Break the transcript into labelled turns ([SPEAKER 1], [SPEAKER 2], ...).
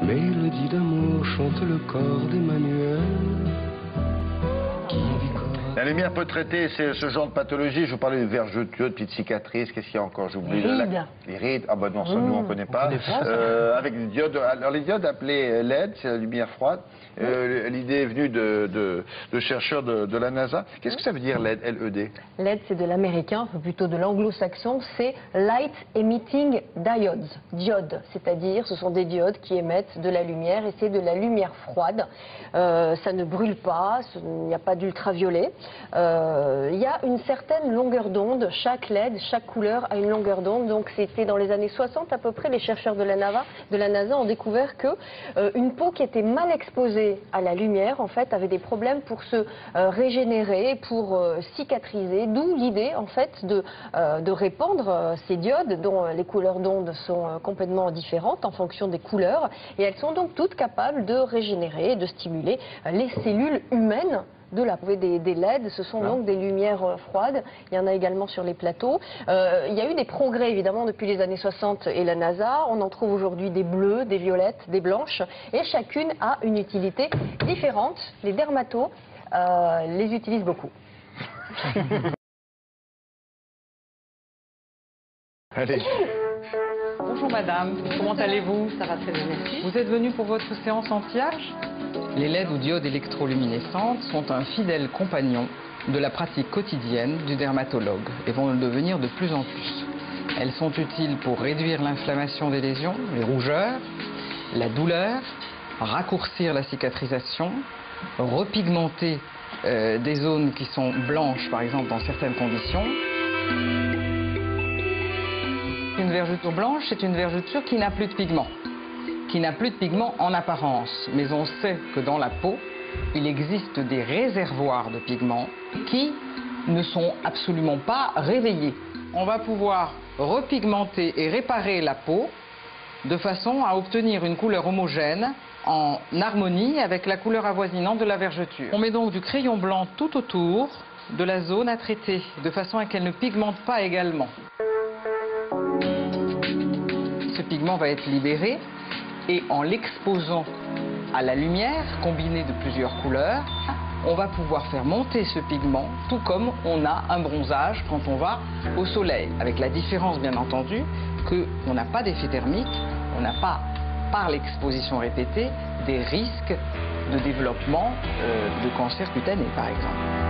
[SPEAKER 1] Mélodie d'amour chante le corps d'Emmanuel.
[SPEAKER 2] La lumière peut traiter ce genre de pathologie. Je vous parlais de vergetures, de petites cicatrices. Qu'est-ce qu'il y a encore? J'oublie.
[SPEAKER 3] Les rides.
[SPEAKER 2] Les rides. Ah bah non, ça nous on connaît pas. Avec des diodes. Alors les diodes appelées LED, c'est la lumière froide. L'idée est venue de chercheurs de la NASA. Qu'est-ce que ça veut dire LED, LED?
[SPEAKER 3] LED, c'est de l'américain, plutôt de l'anglo-saxon, c'est Light Emitting Diodes, diodes, c'est-à-dire ce sont des diodes qui émettent de la lumière et c'est de la lumière froide. Ça ne brûle pas, il n'y a pas d'ultraviolet. Il y a une certaine longueur d'onde, chaque LED, chaque couleur a une longueur d'onde, donc c'était dans les années 60 à peu près, les chercheurs de la NASA ont découvert que une peau qui était mal exposée à la lumière, en fait, avait des problèmes pour se régénérer, pour cicatriser, d'où l'idée, en fait, de répandre ces diodes dont les couleurs d'onde sont complètement différentes en fonction des couleurs, et elles sont donc toutes capables de régénérer et de stimuler les cellules humaines de la peau. Des LED, ce sont donc des lumières froides. Il y en a également sur les plateaux. Il y a eu des progrès évidemment depuis les années 60 et la NASA. On en trouve aujourd'hui des bleues, des violettes, des blanches et chacune a une utilité différente. Les dermatos les utilisent beaucoup.
[SPEAKER 2] Allez.
[SPEAKER 4] Bonjour madame, comment allez-vous?
[SPEAKER 3] Ça va très bien, merci.
[SPEAKER 4] Vous êtes venue pour votre séance anti-âge? Les LED ou diodes électroluminescentes sont un fidèle compagnon de la pratique quotidienne du dermatologue et vont le devenir de plus en plus. Elles sont utiles pour réduire l'inflammation des lésions, les rougeurs, la douleur, raccourcir la cicatrisation, repigmenter des zones qui sont blanches par exemple dans certaines conditions. Une vergeture blanche, c'est une vergeture qui n'a plus de pigment. Qui n'a plus de pigment en apparence. Mais on sait que dans la peau, il existe des réservoirs de pigments qui ne sont absolument pas réveillés. On va pouvoir repigmenter et réparer la peau de façon à obtenir une couleur homogène en harmonie avec la couleur avoisinante de la vergeture. On met donc du crayon blanc tout autour de la zone à traiter, de façon à qu'elle ne pigmente pas également. Ce pigment va être libéré et en l'exposant à la lumière combinée de plusieurs couleurs, on va pouvoir faire monter ce pigment, tout comme on a un bronzage quand on va au soleil. Avec la différence, bien entendu, qu'on n'a pas d'effet thermique, on n'a pas, par l'exposition répétée, des risques de développement de cancer cutané, par exemple.